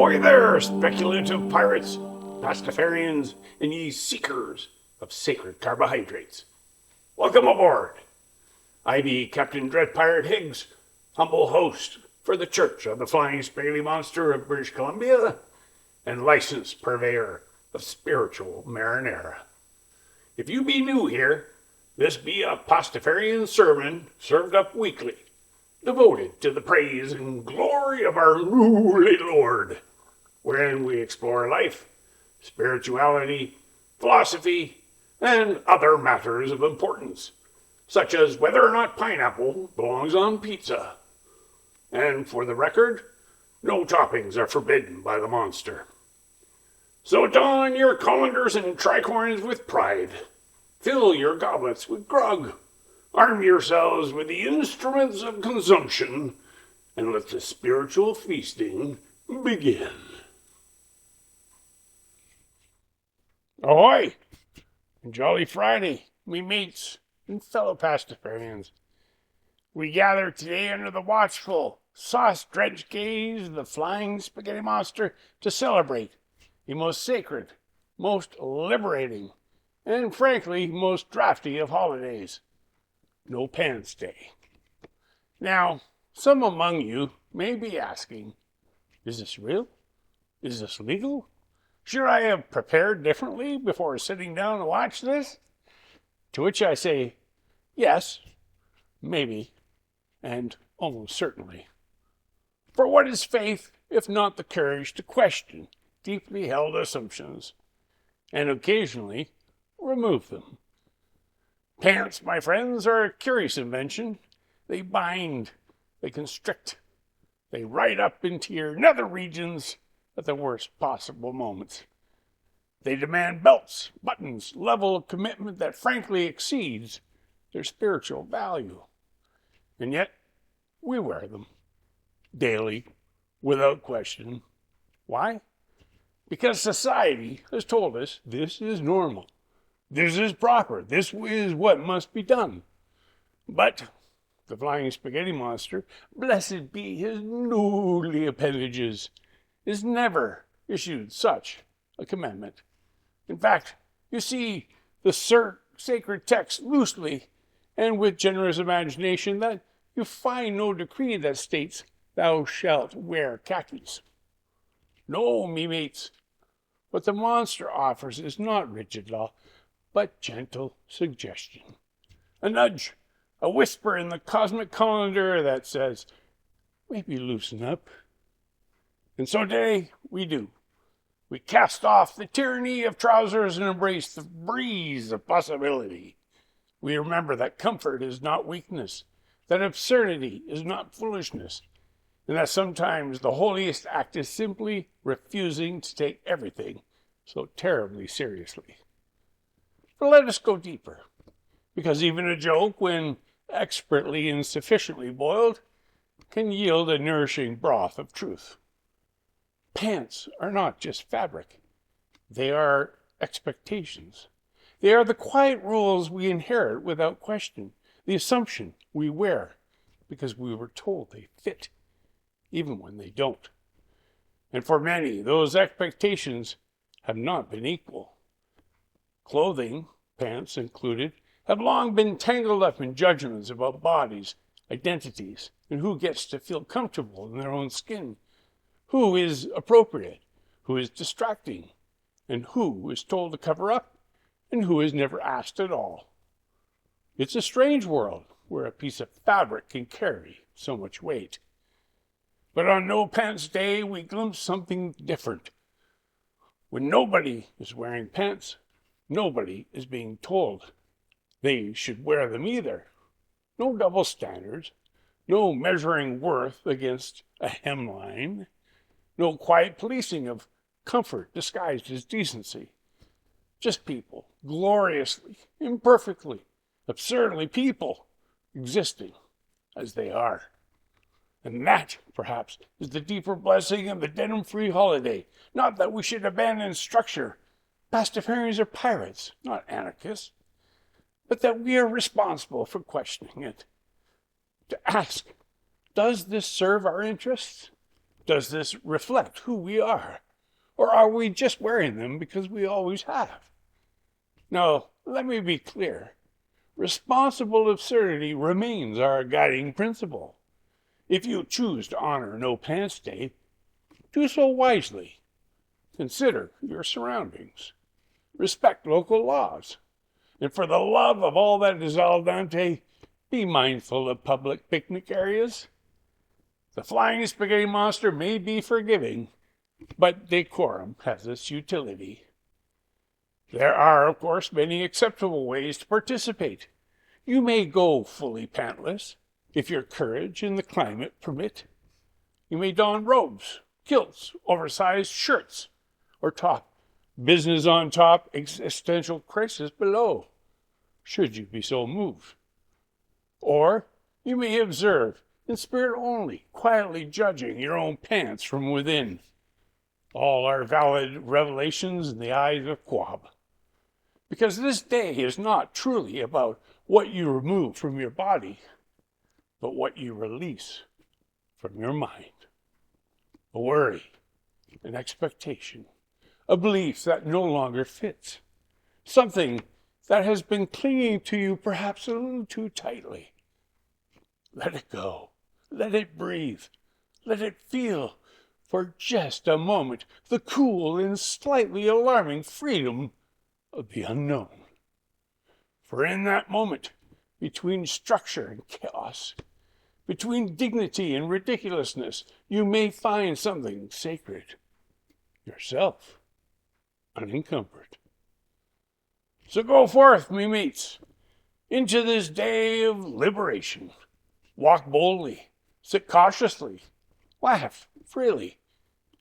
Ahoy there, speculative pirates, Pastafarians, and ye seekers of sacred carbohydrates. Welcome aboard. I be Captain Dread Pirate Higgs, humble host for the Church of the Flying Spaghetti Monster of British Columbia, and licensed purveyor of spiritual marinara. If you be new here, this be a Pastafarian sermon served up weekly, devoted to the praise and glory of our Noodly Lord, wherein we explore life, spirituality, philosophy, and other matters of importance, such as whether or not pineapple belongs on pizza. And for the record, no toppings are forbidden by the monster. So don your colanders and tricorns with pride, fill your goblets with grog, arm yourselves with the instruments of consumption, and let the spiritual feasting begin. Ahoy! Jolly Friday, me mates and fellow Pastafarians. We gather today under the watchful, sauce-drenched gaze of the flying spaghetti monster to celebrate the most sacred, most liberating, and frankly, most drafty of holidays, No Pants Day. Now, some among you may be asking, is this real? Is this legal? Should I have prepared differently before sitting down to watch this? To which I say, yes, maybe, and almost certainly. For what is faith if not the courage to question deeply held assumptions, and occasionally remove them? Pants, my friends, are a curious invention. They bind, they constrict, they ride up into your nether regions at the worst possible moments. They demand belts, buttons, level of commitment that frankly exceeds their spiritual value. And yet, we wear them daily, without question. Why? Because society has told us this is normal. This is proper. This is what must be done. But the flying spaghetti monster, blessed be his noodly appendages, has never issued such a commandment. In fact, you see the sacred text loosely and with generous imagination that you find no decree that states, thou shalt wear khakis. No, me mates, what the monster offers is not rigid law, but gentle suggestion. A nudge, a whisper in the cosmic colander that says, maybe loosen up. And so today we do. We cast off the tyranny of trousers and embrace the breeze of possibility. We remember that comfort is not weakness, that absurdity is not foolishness, and that sometimes the holiest act is simply refusing to take everything so terribly seriously. But let us go deeper, because even a joke, when expertly and sufficiently boiled, can yield a nourishing broth of truth. Pants are not just fabric. They are expectations. They are the quiet rules we inherit without question, the assumption we wear because we were told they fit, even when they don't. And for many, those expectations have not been equal. Clothing, pants included, have long been tangled up in judgments about bodies, identities, and who gets to feel comfortable in their own skin, who is appropriate, who is distracting, and who is told to cover up, and who is never asked at all. It's a strange world where a piece of fabric can carry so much weight. But on No Pants Day, we glimpse something different. When nobody is wearing pants, nobody is being told they should wear them either. No double standards, no measuring worth against a hemline, no quiet policing of comfort disguised as decency. Just people, gloriously, imperfectly, absurdly people, existing as they are. And that, perhaps, is the deeper blessing of the denim-free holiday. Not that we should abandon structure. Pastafarians are pirates, not anarchists. But that we are responsible for questioning it. To ask, does this serve our interests? Does this reflect who we are? Or are we just wearing them because we always have? Now, let me be clear. Responsible absurdity remains our guiding principle. If you choose to honor No Pants Day, do so wisely. Consider your surroundings. Respect local laws. And for the love of all that is al dente, be mindful of public picnic areas. The flying spaghetti monster may be forgiving, but decorum has its utility. There are, of course, many acceptable ways to participate. You may go fully pantless, if your courage and the climate permit. You may don robes, kilts, oversized shirts, or top business on top, existential crisis below, should you be so moved. Or you may observe, in spirit only, quietly judging your own pants from within. All are valid revelations in the eyes of Quab. Because this day is not truly about what you remove from your body, but what you release from your mind. A worry, an expectation, a belief that no longer fits, something that has been clinging to you perhaps a little too tightly. Let it go. Let it breathe. Let it feel, for just a moment, the cool and slightly alarming freedom of the unknown. For in that moment, between structure and chaos, between dignity and ridiculousness, you may find something sacred. Yourself, unencumbered. So go forth, me mates, into this day of liberation. Walk boldly, sit cautiously, laugh freely,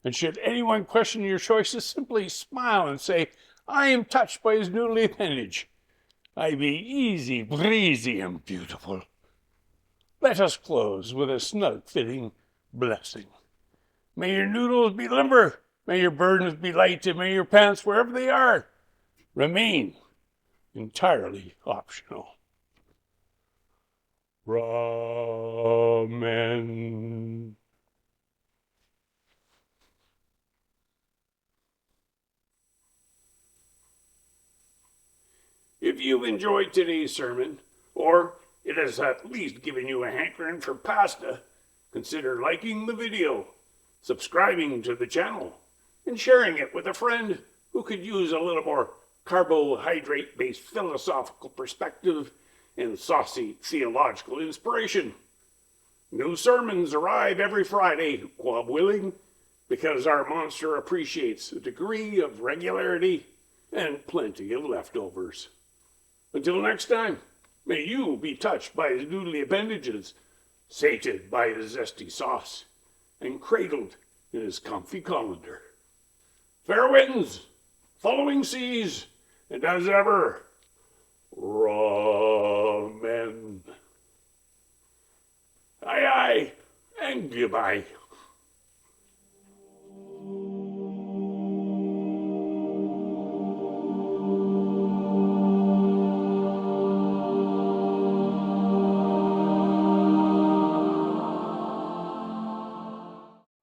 and should anyone question your choices, simply smile and say, I am touched by his noodly appendage. I be easy, breezy, and beautiful. Let us close with a snug-fitting blessing. May your noodles be limber, may your burdens be light, and may your pants, wherever they are, remain entirely optional. Ramen. If you've enjoyed today's sermon, or it has at least given you a hankering for pasta, consider liking the video, subscribing to the channel, and sharing it with a friend who could use a little more carbohydrate-based philosophical perspective and saucy theological inspiration. New sermons arrive every Friday, God willing, because our monster appreciates a degree of regularity and plenty of leftovers. Until next time, may you be touched by his noodly appendages, sated by his zesty sauce, and cradled in his comfy colander. Fair winds, following seas, and as ever, ramen. Aye, aye, and goodbye.